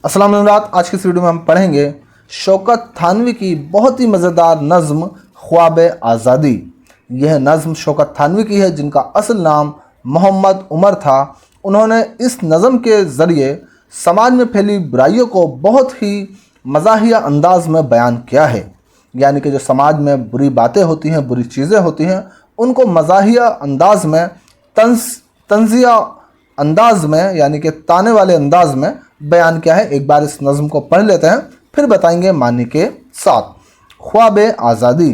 अस्सलाम वालेकुम। आज की इस वीडियो में हम पढ़ेंगे शौकत थानवी की बहुत ही मज़ेदार नज़्म ख्वाब आज़ादी। यह नज़्म शौकत थानवी की है, जिनका असल नाम मोहम्मद उमर था। उन्होंने इस नज़्म के ज़रिए समाज में फैली बुराइयों को बहुत ही मज़ाहिया अंदाज में बयान किया है। यानी कि जो समाज में बुरी बातें होती हैं, बुरी चीज़ें होती हैं, उनको मज़ाहिया अंदाज में तंज़िया अंदाज में यानी कि ताने वाले अंदाज में बयान किया है। एक बार इस नज़्म को पढ़ लेते हैं, फिर बताएंगे मानी के साथ। ख्वाब आज़ादी।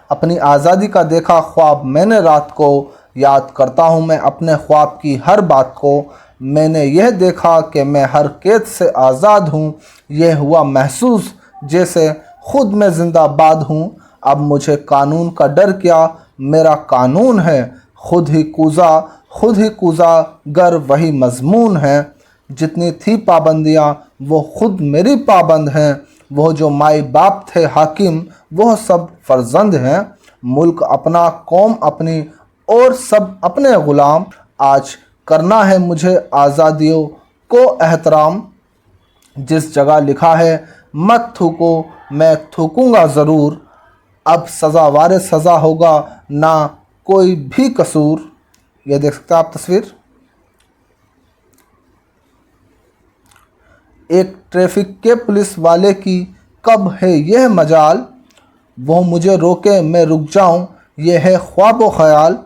अपनी आज़ादी का देखा ख्वाब मैंने रात को, याद करता हूँ मैं अपने ख्वाब की हर बात को। मैंने यह देखा कि मैं हर कैद से आज़ाद हूँ, यह हुआ महसूस जैसे खुद मैं जिंदाबाद हूँ। अब मुझे कानून का डर क्या, मेरा कानून है। खुद ही कूजा गर वही मजमून है। जितनी थी पाबंदियाँ वो खुद मेरी पाबंद हैं। वो जो माई बाप थे हाकिम वह सब फर्जंद हैं। मुल्क अपना, कौम अपनी और सब अपने ग़ुलाम। आज करना है मुझे आज़ादियों को एहतराम। जिस जगह लिखा है मत थूको, मैं थूकूंगा ज़रूर। अब सज़ा वारे सज़ा होगा, ना कोई भी कसूर। ये देख सकते हैं आप तस्वीर। एक ट्रैफिक के पुलिस वाले की कब है यह मजाल, वो मुझे रोके मैं रुक जाऊं, यह है ख्वाब व ख्याल।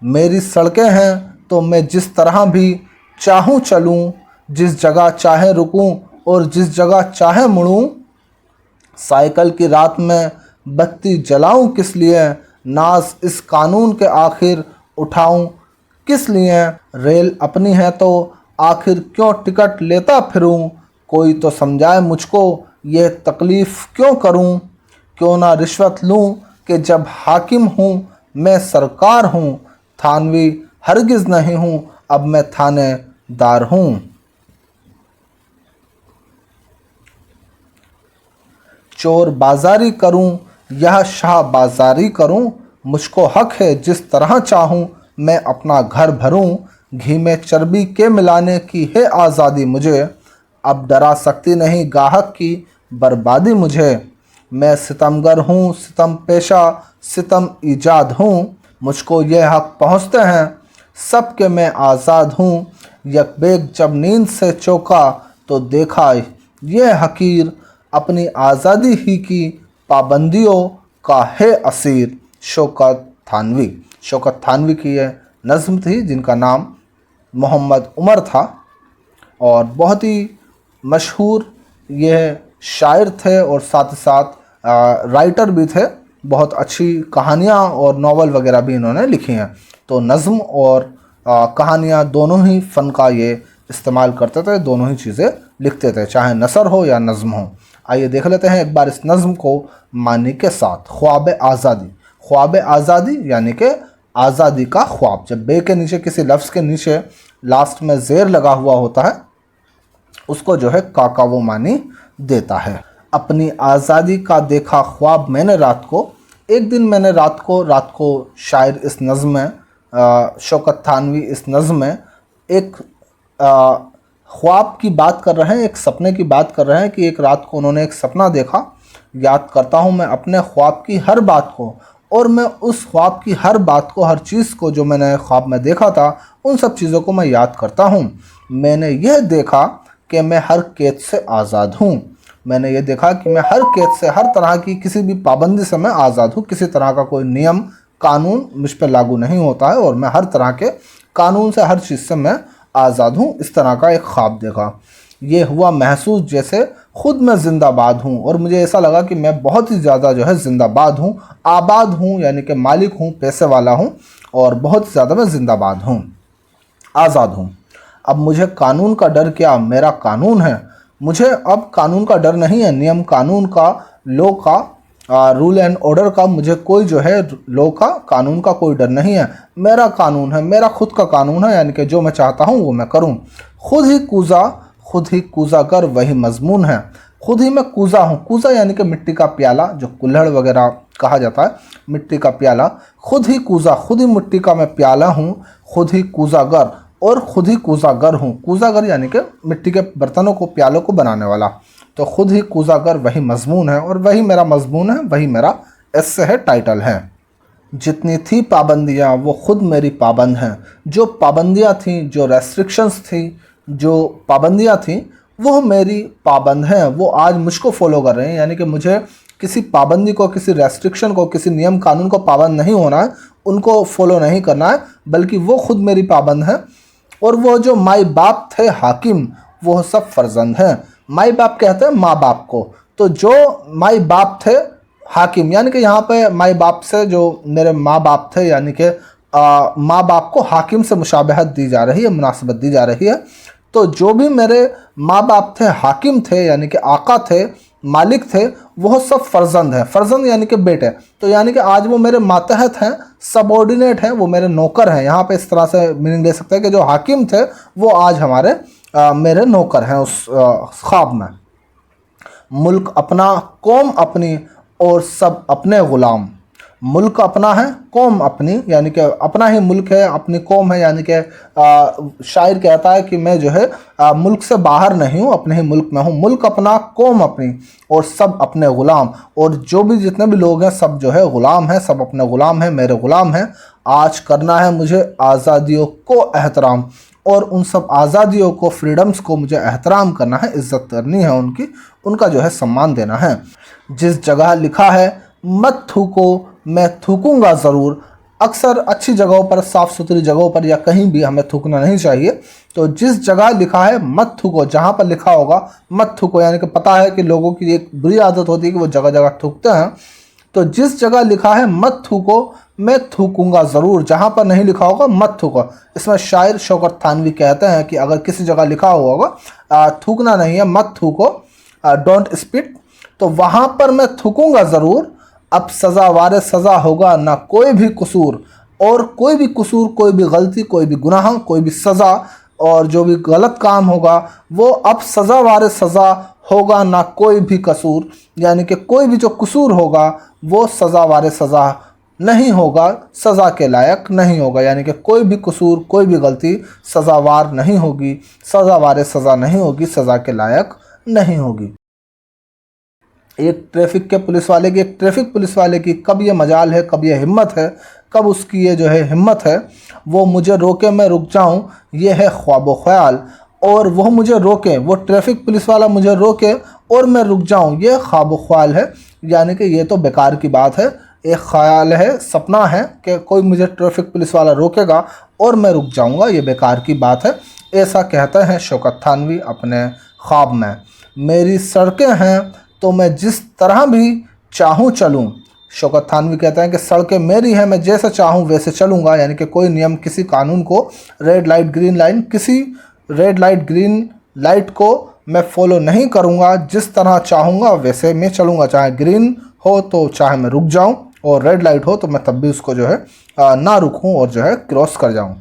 मेरी सड़कें हैं तो मैं जिस तरह भी चाहूँ चलूँ, जिस जगह चाहे रुकूं और जिस जगह चाहे मुड़ूं। साइकिल की रात में बत्ती जलाऊं किस लिए, नाज इस कानून के आखिर उठाऊं किस लिए। रेल अपनी है तो आखिर क्यों टिकट लेता फिरूं, कोई तो समझाए मुझको ये तकलीफ़ क्यों करूं। क्यों ना रिश्वत लूं कि जब हाकिम हूँ मैं सरकार हूँ। थानवी हरगिज़ नहीं हूँ, अब मैं थानेदार हूँ। चोर बाजारी करूं यह शाह बाजारी करूं, मुझको हक है जिस तरह चाहूं मैं अपना घर भरूं। घी में चर्बी के मिलाने की है आज़ादी मुझे, अब डरा सकती नहीं गाहक की बर्बादी मुझे। मैं सितमगर हूँ, सितम पेशा, सितम ईजाद हूँ। मुझको यह हक पहुँचते हैं सब के मैं आज़ाद हूँ। यकबेग जब नींद से चौंका तो देखा यह हकीर, अपनी आज़ादी ही की पाबंदियों का है असीर। शौकत थानवी की यह नज़्म थी, जिनका नाम मोहम्मद उमर था और बहुत ही मशहूर यह शायर थे और साथ ही साथ राइटर भी थे। बहुत अच्छी कहानियाँ और नावल वगैरह भी इन्होंने लिखी हैं। तो नज़्म और कहानियाँ दोनों ही फ़न का ये इस्तेमाल करते थे, दोनों ही चीज़ें लिखते थे, चाहे नसर हो या नज़्म हो। आइए देख लेते हैं एक बार इस नज़्म को मानी के साथ। ख्वाब आज़ादी। ख्वाब आज़ादी यानी कि आज़ादी का ख्वाब। जब बे के नीचे किसी लफ्ज़ के नीचे लास्ट में ज़ेर लगा हुआ होता है, उसको जो है काका वो मानी देता है। अपनी आज़ादी का देखा ख्वाब मैंने रात को। एक दिन मैंने रात को शायर इस नज़्म में शौकत थानवी इस नज़्म में एक ख्वाब की बात कर रहे हैं, एक सपने की बात कर रहे हैं कि एक रात को उन्होंने एक सपना देखा। याद करता हूँ मैं अपने ख्वाब की हर बात को, और मैं उस ख्वाब की हर बात को, हर चीज़ को जो मैंने ख्वाब में देखा था, उन सब चीज़ों को मैं याद करता हूँ। मैंने यह देखा कि मैं हर कैद से आज़ाद हूँ। मैंने ये देखा कि मैं हर कैद से, हर तरह की किसी भी पाबंदी से मैं आज़ाद हूँ। किसी तरह का कोई नियम कानून मुझ पर लागू नहीं होता है और मैं हर तरह के कानून से, हर चीज़ से मैं आज़ाद हूँ। इस तरह का एक ख्वाब देखा। ये हुआ महसूस जैसे खुद मैं ज़िंदाबाद हूँ, और मुझे ऐसा लगा कि मैं बहुत ही ज़्यादा जो है ज़िंदाबाद हूँ, आबाद हूँ, यानी कि मालिक हूँ, पैसे वाला हूँ, और बहुत ही ज़्यादा मैं ज़िंदाबाद हूँ, आज़ाद हूँ। अब मुझे कानून का डर क्या, मेरा कानून है। मुझे अब कानून का डर नहीं है, नियम कानून का, लॉ का, रूल एंड ऑर्डर का, मुझे कोई जो है लॉ का, कानून का कोई डर नहीं है। मेरा कानून है, मेरा खुद का कानून है, यानी कि जो मैं चाहता हूँ वो मैं करूँ। खुद ही कूजा कर वही मजमून है। खुद ही मैं कूजा हूँ। कूजा यानी कि मिट्टी का प्याला, जो कुल्हड़ वगैरह कहा जाता है, मिट्टी का प्याला। खुद ही कूजा, खुद ही मिट्टी का मैं प्याला हूँ। खुद ही कूजा गर, और ख़ुद ही कूज़ागर हूँ। कूज़ागर यानी कि मिट्टी के बर्तनों को, प्यालों को बनाने वाला। तो ख़ुद ही कूज़ागर वही मज़मून है और वही मेरा मज़मून है, वही मेरा एस्से है, टाइटल है। जितनी थी पाबंदियाँ वो ख़ुद मेरी पाबंद हैं। जो पाबंदियाँ थीं, जो रेस्ट्रिक्शंस थी, जो पाबंदियाँ थीं, वो मेरी पाबंद हैं, वो आज मुझको फॉलो कर रहे हैं। यानी कि मुझे किसी पाबंदी को, किसी रेस्ट्रिक्शन को, किसी नियम कानून को पाबंद नहीं होना है, उनको फॉलो नहीं करना है, बल्कि वो खुद मेरी पाबंद हैं। और वो जो माई बाप थे हाकिम, वो सब फर्जंद हैं। माई बाप कहते हैं माँ बाप को। तो जो माई बाप थे हाकिम, यानी कि यहाँ पे माई बाप से जो मेरे माँ बाप थे, यानी कि माँ बाप को हाकिम से मुशाबहत दी जा रही है, मुनासिबत दी जा रही है। तो जो भी मेरे माँ बाप थे, हाकिम थे, यानी कि आका थे, मालिक थे, वह सब फर्जंद हैं। फर्जंद यानी कि बेटे। तो यानी कि आज वो मेरे मातहत हैं, सबऑर्डिनेट हैं, वो मेरे नौकर हैं। यहाँ पे इस तरह से मीनिंग ले सकते हैं कि जो हाकिम थे वो आज हमारे मेरे नौकर हैं उस ख्वाब में। मुल्क अपना, कौम अपनी और सब अपने ग़ुलाम। मुल्क अपना है, कौम अपनी, यानी कि अपना ही मुल्क है, अपनी कौम है। यानी कि शायर कहता है कि मैं जो है मुल्क से बाहर नहीं हूँ, अपने ही मुल्क में हूँ। मुल्क अपना, कौम अपनी और सब अपने ग़ुलाम। और जो भी जितने भी लोग हैं सब जो है ग़ुलाम हैं, सब अपने ग़ुलाम हैं, मेरे ग़ुलाम हैं। आज करना है मुझे आज़ादियों को एहतराम, और उन सब आज़ादियों को, फ्रीडम्स को मुझे एहतराम करना है, इज़्ज़त करनी है उनकी, उनका जो है सम्मान देना है। जिस जगह लिखा है मत थूको, मैं थूकूंगा ज़रूर। अक्सर अच्छी जगहों पर, साफ़ सुथरी जगहों पर या कहीं भी हमें थूकना नहीं चाहिए। तो जिस जगह लिखा है मत थूको, जहाँ पर लिखा होगा मत थूको, यानी कि पता है कि लोगों की एक बुरी आदत होती है कि वो जगह जगह थूकते हैं। तो जिस जगह लिखा है मत थूको, मैं थूकूंगा ज़रूर। जहाँ पर नहीं लिखा होगा मत थूको। इसमें शायर शौकत थानवी कहते हैं कि अगर किसी जगह लिखा हुआ होगा थूकना नहीं है, मत थूको, डोंट स्पिट, तो वहाँ पर मैं थूकूंगा ज़रूर। अब सज़ा वारे सज़ा होगा ना कोई भी कसूर, और कोई भी कसूर, कोई भी गलती, कोई भी गुनाह, कोई भी सज़ा, और जो भी गलत काम होगा वो अब सज़ा वारे सज़ा होगा ना कोई भी कसूर। यानी कि कोई भी जो कसूर होगा वो सज़ा वारे सज़ा नहीं होगा, सज़ा के लायक नहीं होगा। यानी कि कोई भी कसूर, कोई भी गलती सज़ावार नहीं होगी, सज़ा वारे सज़ा नहीं होगी, सज़ा के लायक नहीं होगी। एक ट्रैफिक पुलिस वाले की कब ये मजाल है, कब ये हिम्मत है, कब उसकी ये जो है हिम्मत है, वो मुझे रोके मैं रुक जाऊं, ये है ख्वाब ख्याल। और वह मुझे रोके, वो ट्रैफिक पुलिस वाला मुझे रोके और मैं रुक जाऊं, ये ख्वाब ख्याल है। यानी कि ये तो बेकार की बात है, एक ख्याल है, सपना है कि कोई मुझे ट्रैफिक पुलिस वाला रोकेगा और मैं रुक जाऊंगा, ये बेकार की बात है। ऐसा कहते हैं शौकत थानवी अपने ख्वाब में। मेरी सड़कें हैं तो मैं जिस तरह भी चाहूँ चलूँ। शौकत थानवी कहते हैं कि सड़कें मेरी हैं, मैं जैसे चाहूँ वैसे चलूँगा। यानी कि कोई नियम, किसी कानून को, रेड लाइट ग्रीन लाइन, किसी रेड लाइट ग्रीन लाइट को मैं फॉलो नहीं करूँगा। जिस तरह चाहूँगा वैसे मैं चलूँगा, चाहे ग्रीन हो तो चाहे मैं रुक जाऊँ, और रेड लाइट हो तो मैं तब भी उसको जो है ना रुकूँ और जो है क्रॉस कर जाऊँ।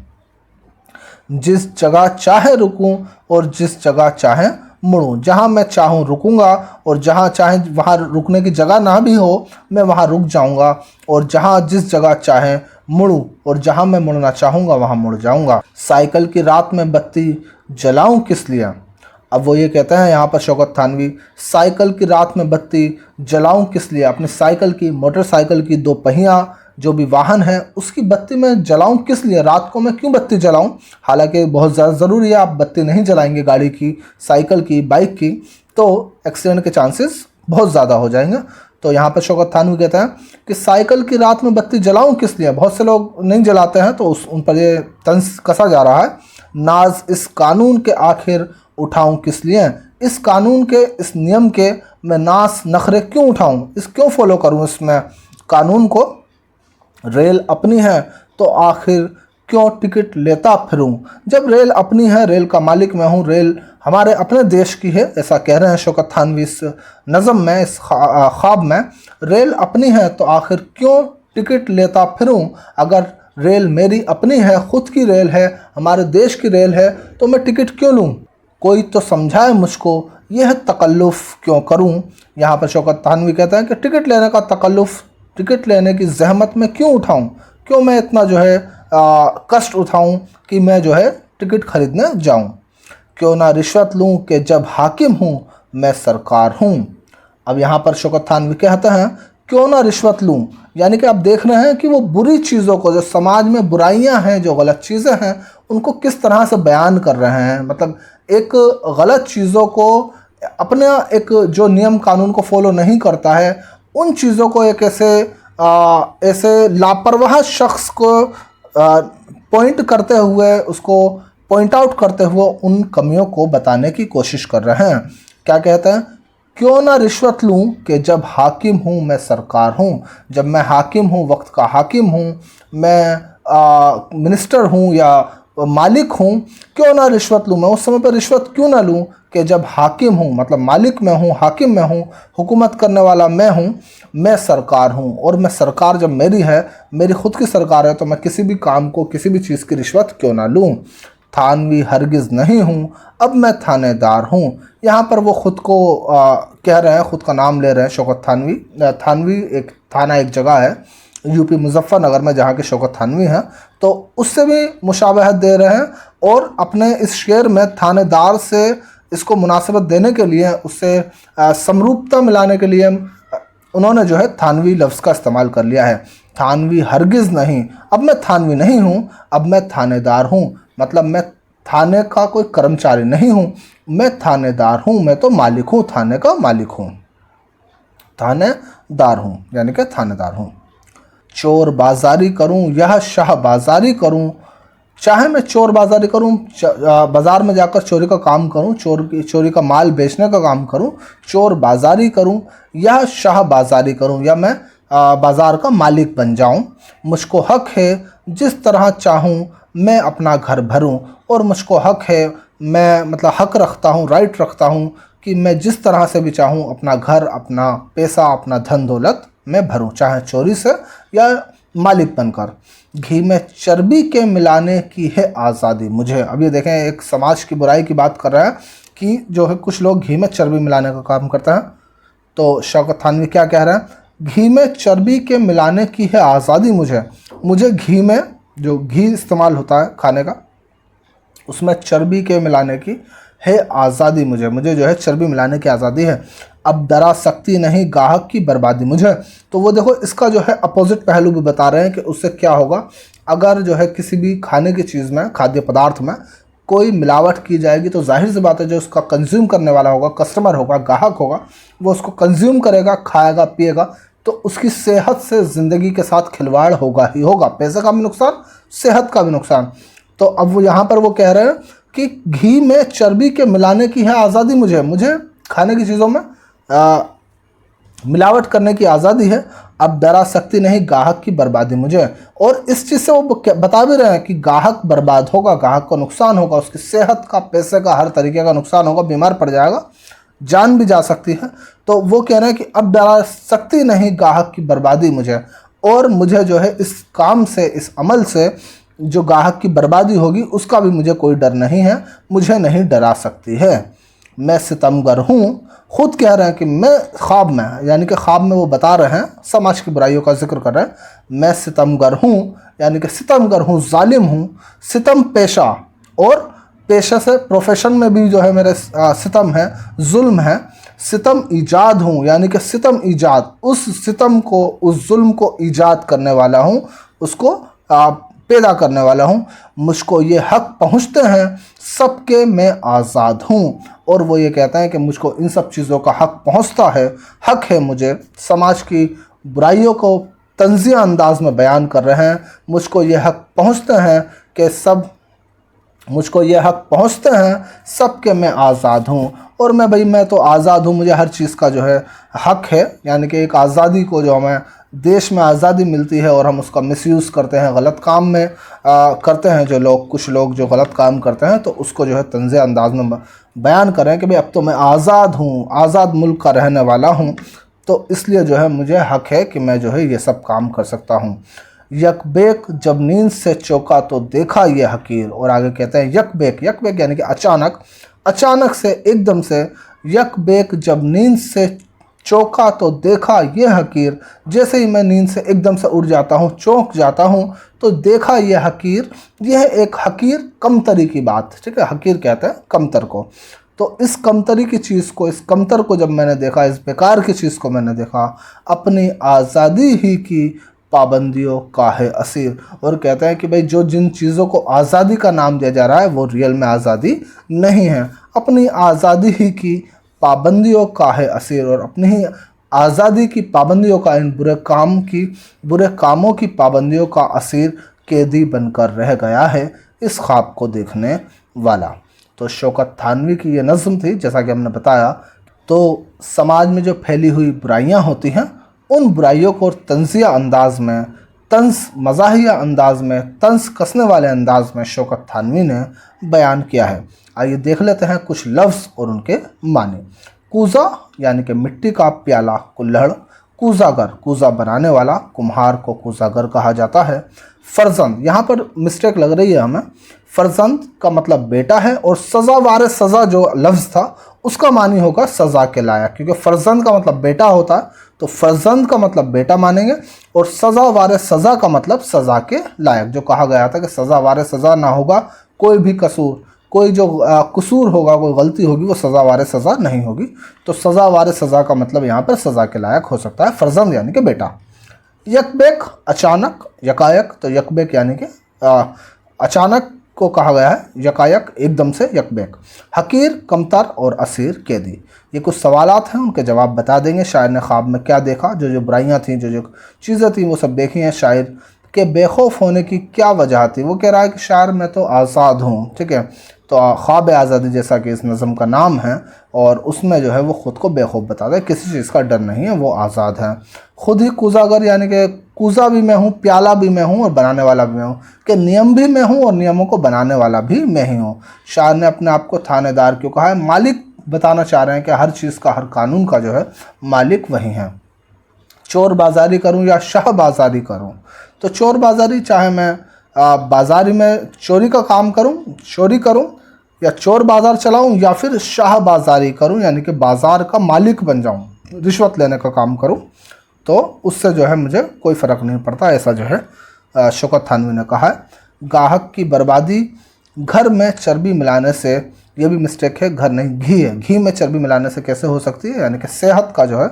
जिस जगह चाहे रुकूँ और जिस जगह चाहे मुड़ूँ, जहाँ मैं चाहूँ रुकूँगा और जहाँ चाहे वहाँ रुकने की जगह ना भी हो मैं वहाँ रुक जाऊँगा, और जहाँ जिस जगह चाहे मुड़ूँ और जहाँ मैं मुड़ना चाहूँगा वहाँ मुड़ जाऊँगा। साइकिल की रात में बत्ती जलाऊँ किस लिए। अब वो ये कहते हैं यहाँ पर शौकत थानवी, साइकिल की रात में बत्ती जलाऊँ किस लिए। अपनी साइकिल की, मोटरसाइकिल की दो पहिया जो भी वाहन है उसकी बत्ती मैं जलाऊं किस लिए, रात को मैं क्यों बत्ती जलाऊं। हालांकि बहुत ज़्यादा ज़रूरी है, आप बत्ती नहीं जलाएंगे गाड़ी की, साइकिल की, बाइक की, तो एक्सीडेंट के चांसेस बहुत ज़्यादा हो जाएंगे। तो यहाँ पर शौकत थानवी कहते हैं कि साइकिल की रात में बत्ती जलाऊं किस लिए। बहुत से लोग नहीं जलाते हैं तो उन पर ये तंज कसा जा रहा है। नाज इस कानून के आखिर उठाऊं किस लिए, इस कानून के, इस नियम के मैं नाज नखरे क्यों उठाऊं, इस क्यों फॉलो करूं इसमें कानून को। रेल अपनी है तो आखिर क्यों टिकट लेता फिरूं। जब रेल अपनी है, रेल का मालिक मैं हूँ, रेल हमारे अपने देश की है, ऐसा कह रहे हैं शौकत थानवी इस नज़म में, इस ख्वाब में। रेल अपनी है तो आखिर क्यों टिकट लेता फिरूं। अगर रेल मेरी अपनी है, ख़ुद की रेल है, हमारे देश की रेल है, तो मैं टिकट क्यों लूँ। कोई तो समझाए मुझको यह तकल्लुफ़ क्यों करूँ। यहाँ पर शौकत थानवी कहते हैं कि टिकट लेने का तकल्लुफ़, टिकट लेने की जहमत मैं क्यों उठाऊं, क्यों मैं इतना जो है कष्ट उठाऊं कि मैं जो है टिकट खरीदने जाऊं। क्यों ना रिश्वत लूं कि जब हाकिम हूं मैं सरकार हूं। अब यहाँ पर शौकत थानवी कहते हैं क्यों ना रिश्वत लूं, यानी कि आप देख रहे हैं कि वो बुरी चीज़ों को, जो समाज में बुराइयां हैं, जो गलत चीज़ें हैं, उनको किस तरह से बयान कर रहे हैं। मतलब एक गलत चीज़ों को, अपने एक जो नियम कानून को फॉलो नहीं करता है, उन चीज़ों को एक ऐसे लापरवाह शख्स को पॉइंट करते हुए, उसको पॉइंट आउट करते हुए उन कमियों को बताने की कोशिश कर रहे हैं। क्या कहते हैं? क्यों ना रिश्वत लूं कि जब हाकिम हूं मैं सरकार हूं। जब मैं हाकिम हूं, वक्त का हाकिम हूं, मैं मिनिस्टर हूं या मालिक हूं, क्यों ना रिश्वत लूं। मैं उस समय पर रिश्वत क्यों ना लूं कि जब हाकिम हूं, मतलब मालिक मैं हूं, हाकिम मैं हूं, हुकूमत करने वाला मैं हूं, मैं सरकार हूं। और मैं सरकार जब मेरी है, मेरी खुद की सरकार है, तो मैं किसी भी काम को, किसी भी चीज़ की रिश्वत क्यों ना लूं। थानवी हरगिज़ नहीं हूँ, अब मैं थानेदार हूँ। यहाँ पर वो खुद को कह रहे हैं, खुद का नाम ले रहे हैं शौकत थानवी। थानवी एक थाना, एक जगह है यूपी मुजफ्फरनगर में, जहाँ के शौकत थानवी हैं, तो उससे भी मुशाबहत दे रहे हैं। और अपने इस शेर में थानेदार से इसको मुनासिबत देने के लिए, उससे समरूपता मिलाने के लिए उन्होंने जो है थानवी लफ्ज़ का इस्तेमाल कर लिया है। थानवी हरगिज़ नहीं, अब मैं थानवी नहीं हूँ, अब मैं थानेदार हूँ। मतलब मैं थाने का कोई कर्मचारी नहीं हूँ, मैं थानेदार हूँ, मैं तो मालिक हूँ, थाने का मालिक हूँ, थानेदार हूँ, यानी कि थानेदार हूँ। चोर बाजारी करूँ यह शाह बाजारी करूँ, चाहे मैं चोर बाजारी करूँ, बाज़ार में जाकर चोरी का काम करूँ, चोरी का माल बेचने का काम करूँ, चोर बाजारी करूँ या शाह बाजारी करूँ, या मैं बाज़ार का मालिक बन जाऊँ। मुझको हक है जिस तरह चाहूँ मैं अपना घर भरूँ, और मुझको हक है, मैं मतलब हक रखता हूँ, राइट रखता हूँ कि मैं जिस तरह से भी चाहूँ अपना घर, अपना पैसा, अपना धन दौलत मैं भरूँ, चाहे चोरी से या मालिक बनकर। घी में चर्बी के मिलाने की है आज़ादी मुझे। अब ये देखें, एक समाज की बुराई की बात कर रहा है कि जो है कुछ लोग घी में चर्बी मिलाने का काम करते हैं। तो शौकत थानवी क्या कह रहे हैं? घी में चर्बी के मिलाने की है आज़ादी मुझे। मुझे घी में, जो घी इस्तेमाल होता है खाने का, उसमें चर्बी के मिलाने की है आज़ादी मुझे। मुझे जो है चर्बी मिलाने की आज़ादी है। अब डरा सकती नहीं गाहक की बर्बादी मुझे। तो वो देखो, इसका जो है अपोजिट पहलू भी बता रहे हैं कि उससे क्या होगा अगर जो है किसी भी खाने की चीज़ में, खाद्य पदार्थ में कोई मिलावट की जाएगी, तो जाहिर सी बात है जो उसका कंज्यूम करने वाला होगा, कस्टमर होगा, ग्राहक होगा, वो उसको कंज्यूम करेगा, खाएगा, पिएगा, तो उसकी सेहत से, ज़िंदगी के साथ खिलवाड़ होगा ही होगा। पैसे का भी नुकसान, सेहत का भी नुकसान। तो अब वो यहाँ पर वो कह रहे हैं कि घी में चर्बी के मिलाने की है आज़ादी मुझे। मुझे खाने की चीज़ों में मिलावट करने की आज़ादी है। अब डरा सकती नहीं गाहक की बर्बादी मुझे। और इस चीज़ से वो बता भी रहे हैं कि गाहक बर्बाद होगा, गाहक को नुकसान होगा, उसकी सेहत का, पैसे का, हर तरीके का नुकसान होगा, बीमार पड़ जाएगा, जान भी जा सकती है। तो वो कह रहे हैं कि अब डरा सकती नहीं गाहक की बर्बादी मुझे, और मुझे जो है इस काम से, इस अमल से जो गाहक की बर्बादी होगी उसका भी मुझे कोई डर नहीं है, मुझे नहीं डरा सकती है। मैं सितमगर हूँ। खुद कह रहे हैं कि मैं ख्वाब में, यानी कि ख्वाब में वो बता रहे हैं, समाज की बुराइयों का जिक्र कर रहे हैं। मैं सितमगर हूँ, यानी कि सितमगर हूँ, जालिम हूँ, सितम पेशा, और पेशा से प्रोफेशन में भी जो है मेरे सितम है, जुल्म है। सितम ईजाद हूँ, यानी कि सितम ईजाद, उस सितम को, उस जुल्म को ईजाद करने वाला हूँ, उसको पैदा करने वाला हूँ। मुझको ये हक पहुँचते हैं सबके, मैं आज़ाद हूँ। और वो ये कहता है कि मुझको इन सब चीज़ों का हक पहुँचता है, हक है मुझे। समाज की बुराइयों को तंज़िया अंदाज में बयान कर रहे हैं। मुझको ये हक पहुँचते हैं कि सब, मुझको ये हक पहुँचते हैं सबके, मैं आज़ाद हूँ। और मैं तो आज़ाद हूँ, मुझे हर चीज़ का जो है हक है। यानी कि एक आज़ादी को, जो हमें देश में आज़ादी मिलती है और हम उसका मिसयूज़ करते हैं, गलत काम में करते हैं जो लोग, कुछ लोग जो गलत काम करते हैं, तो उसको जो है तंज़े अंदाज में बयान करें कि भाई अब तो मैं आज़ाद हूँ, आज़ाद मुल्क का रहने वाला हूँ, तो इसलिए जो है मुझे हक है कि मैं जो है ये सब काम कर सकता हूँ। यकबेक जब नींद से चौंका तो देखा ये हकीर। और आगे कहते हैं यकबेक, यकबेक यानी कि अचानक, अचानक से, एकदम से। यकबेक जब नींद से चौंका तो देखा ये हकीर, जैसे ही मैं नींद से एकदम से उठ जाता हूँ, चौंक जाता हूँ, तो देखा ये हकीर, यह एक हकीर कमतरी की बात, ठीक है, हकीर कहते हैं कमतर को। तो इस कमतरी की चीज़ को, इस कमतर को जब मैंने देखा, इस बेकार की चीज़ को मैंने देखा, अपनी आज़ादी ही की पाबंदियों का है असीर। और कहते हैं कि भाई जो जिन चीज़ों को आज़ादी का नाम दिया जा रहा है वो रियल में आज़ादी नहीं है, अपनी आज़ादी ही की पाबंदियों का है असीर, और अपनी ही आज़ादी की पाबंदियों का, इन बुरे कामों की पाबंदियों का असीर, कैदी बनकर रह गया है इस ख्वाब को देखने वाला। तो शौकत थानवी की ये नज़्म थी। जैसा कि हमने बताया, तो समाज में जो फैली हुई बुराइयां होती हैं, उन बुराइयों को तंज़िया अंदाज में, मज़ाहिया अंदाज में, तंज कसने वाले अंदाज में शौकत थानवी ने बयान किया है। आइए देख लेते हैं कुछ लफ्ज़ और उनके माने। कूज़ा यानी कि मिट्टी का प्याला, कुल्हड़। कूज़ागर, कूज़ा बनाने वाला, कुम्हार को कूज़ागर कहा जाता है। फर्जंद, यहाँ पर मिस्टेक लग रही है हमें, फर्जंद का मतलब बेटा है, और सज़ा वारे सज़ा जो लफ्ज़ था उसका मानी होगा सज़ा के लायक, क्योंकि फर्जंद का मतलब बेटा होता है, तो फर्जंद का मतलब बेटा मानेंगे, और सज़ा वारे सज़ा का मतलब सज़ा के लायक। जो कहा गया था कि सज़ा वारे सज़ा ना होगा कोई भी कसूर, कोई जो कसूर होगा, कोई गलती होगी, वो सज़ा वारे सज़ा नहीं होगी। तो सज़ा वारे सज़ा का मतलब यहाँ पर सज़ा के लायक हो सकता है, फर्जंद यानी कि बेटा। यकबेक, अचानक, यकायक, तो यकबेक यानी कि अचानक को कहा गया है, यकायक एकदम से, यकबेक। हकीर, कमतर, और असीर, कैदी। ये कुछ सवालात हैं, उनके जवाब बता देंगे। शायर ने ख्वाब में क्या देखा, जो जो बुराइयां थी, जो जो चीज़ें थी, वो सब देखी हैं। शायर के बेखौफ होने की क्या वजह थी? वो कह रहा है कि शायर मैं तो आज़ाद हूँ, ठीक है। तो ख्वाब आज़ादी जैसा कि इस नज़म का नाम है, और उसमें जो है वो ख़ुद को बेखौफ बताता है, किसी चीज़ का डर नहीं है, वो आज़ाद है। खुद ही कूज़ागर यानी कि कूज़ा भी मैं हूँ, प्याला भी मैं हूँ, और बनाने वाला भी मैं हूँ, कि नियम भी मैं हूँ और नियमों को बनाने वाला भी मैं ही हूँ। शायर ने अपने आप को थानेदार क्यों कहा है? मालिक बताना चाह रहे हैं कि हर चीज़ का, हर कानून का जो है मालिक वही है। चोर बाज़ारी करूं या शाह बाज़ारी करूं, तो चोर बाज़ारी, चाहे मैं बाज़ारी में चोरी का काम करूं, चोरी करूं, या चोर बाज़ार चलाऊं, या फिर शाह बाज़ारी करूं यानी कि बाज़ार का मालिक बन जाऊं, रिश्वत लेने का काम करूं, तो उससे जो है मुझे कोई फ़र्क नहीं पड़ता, ऐसा जो है शौकत थानवी ने कहा है। गाहक की बर्बादी, घर में चर्बी मिलाने से, ये भी मिस्टेक है, घर नहीं घी है, घी में चर्बी मिलाने से कैसे हो सकती है, यानी कि सेहत का जो है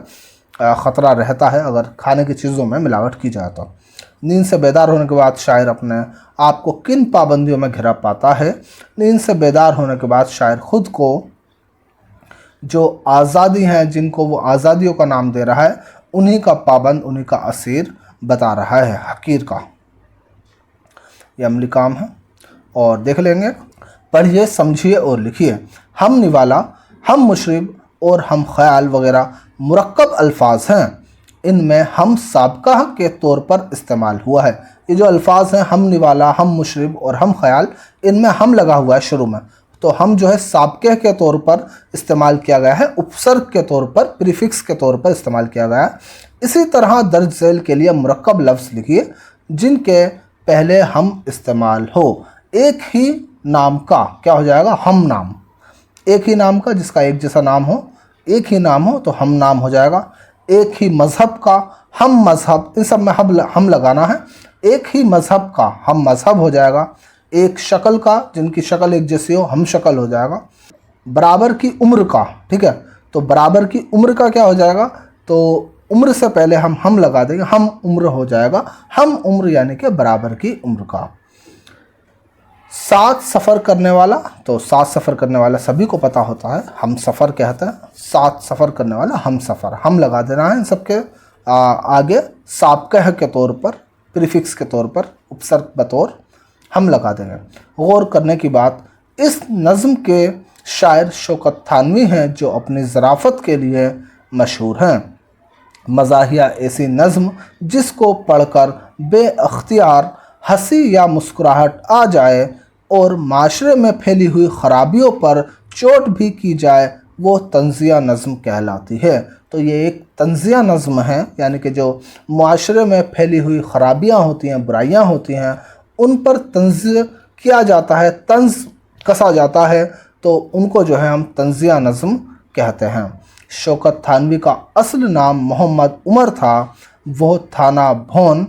ख़तरा रहता है अगर खाने की चीज़ों में मिलावट की जाए तो। नींद से बेदार होने के बाद शायर अपने आप को किन पाबंदियों में घिरा पाता है? नींद से बेदार होने के बाद शायर खुद को जो आज़ादी हैं, जिनको वो आज़ादियों का नाम दे रहा है, उन्हीं का पाबंद, उन्हीं का असीर बता रहा है, हकीर का। ये अमली काम है, और देख लेंगे। पढ़िए, समझिए और लिखिए। हम निवाला, हम मुशरिब और हम ख्याल वगैरह मुरक्कब अल्फाज हैं। इनमें हम साबका के तौर पर इस्तेमाल हुआ है। ये जो अल्फाज हैं, हम निवाला, हम मुशरिब और हम ख्याल, इनमें हम लगा हुआ है शुरू में, तो हम जो है साबके के तौर पर इस्तेमाल किया गया है, उपसर्ग के तौर पर, प्रीफिक्स के तौर पर इस्तेमाल किया गया है। इसी तरह दर्ज झेल के लिए मुरक्कब लफ्ज़ लिखिए जिनके पहले हम इस्तेमाल हो। एक ही नाम का क्या हो जाएगा? हम नाम। एक ही नाम का, जिसका एक जैसा नाम हो, एक ही नाम हो तो हम नाम हो जाएगा। एक ही मज़हब का, हम मज़हब, इन सब में हम लगाना है। एक ही मज़हब का, हम मज़हब हो जाएगा। एक शक्ल का, जिनकी शक्ल एक जैसी हो, हम शक्ल हो जाएगा। बराबर की उम्र का, ठीक है, तो बराबर की उम्र का क्या हो जाएगा? तो उम्र से पहले हम लगा देंगे, हम उम्र हो जाएगा। हम उम्र यानी कि बराबर की उम्र का। साथ सफ़र करने वाला, तो साथ सफ़र करने वाला सभी को पता होता है, हम सफ़र कहते हैं। साथ सफ़र करने वाला, हम सफ़र, हम लगा देना है इन सब के आगे साबकह के तौर पर, प्रीफिक्स के तौर पर, उपसर्ग बतौर हम लगा देंगे। गौर करने की बात, इस नज़्म के शायर शौकत थानवी हैं, जो अपनी ज़राफ़त के लिए मशहूर हैं। मज़ाहिया ऐसी नज़्म जिसको पढ़कर बेअख्तियार हंसी या मुस्कुराहट आ जाए और माशरे में फैली हुई ख़राबियों पर चोट भी की जाए, वो तंज़िया नज़्म कहलाती है। तो ये एक तंज़िया नज़्म है, यानी कि जो माशरे में फैली हुई ख़राबियाँ होती हैं, बुराइयाँ होती हैं, उन पर तंज़ किया जाता है, तंज़ कसा जाता है, तो उनको जो है हम तंज़िया नज़्म कहते हैं। शौकत थानवी का असली नाम मोहम्मद उमर था। वो थाना भौन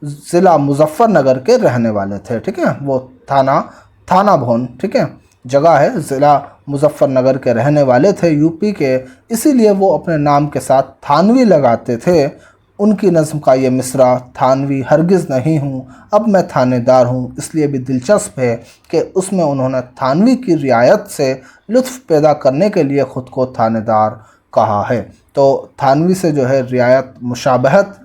ज़िला मुजफ्फरनगर के रहने वाले थे। ठीक है, वो थाना भौन, ठीक है, जगह है, ज़िला मुजफ्फरनगर के रहने वाले थे, यूपी के। इसीलिए वो अपने नाम के साथ थानवी लगाते थे। उनकी नज़्म का ये मिसरा, थानवी हरगिज़ नहीं हूँ अब मैं थानेदार हूँ, इसलिए भी दिलचस्प है कि उसमें उन्होंने थानवी की रियायत से लुत्फ़ पैदा करने के लिए ख़ुद को थानेदार कहा है। तो थानवी से जो है रियायत, मुशाबहत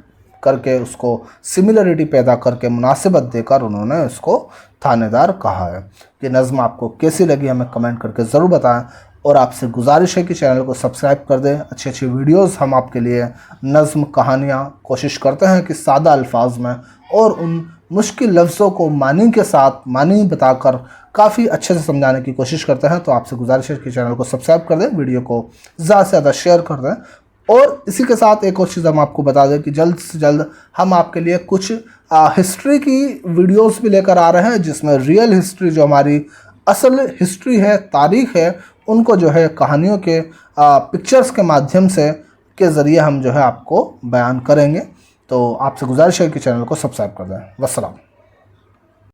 करके, उसको सिमिलरिटी पैदा करके, मुनासिबत देकर उन्होंने उसको थानेदार कहा है। ये नज़्म आपको कैसी लगी हमें कमेंट करके ज़रूर बताएं, और आपसे गुजारिश है कि चैनल को सब्सक्राइब कर दें। अच्छी अच्छी वीडियोस हम आपके लिए, नज़्म, कहानियाँ कोशिश करते हैं कि सादा अल्फाज में और उन मुश्किल लफ्ज़ों को मानी के साथ, मानी बताकर काफ़ी अच्छे से समझाने की कोशिश करते हैं। तो आपसे गुजारिश है कि चैनल को सब्सक्राइब कर दें, वीडियो को ज़्यादा से ज़्यादा शेयर कर दें। और इसी के साथ एक और चीज़ हम आपको बता दें कि जल्द से जल्द हम आपके लिए कुछ हिस्ट्री की वीडियोस भी लेकर आ रहे हैं, जिसमें रियल हिस्ट्री, जो हमारी असल हिस्ट्री है, तारीख़ है, उनको जो है कहानियों के पिक्चर्स के माध्यम से, के ज़रिए हम जो है आपको बयान करेंगे। तो आपसे गुजारिश है कि चैनल को सब्सक्राइब कर दें। वस्सलाम।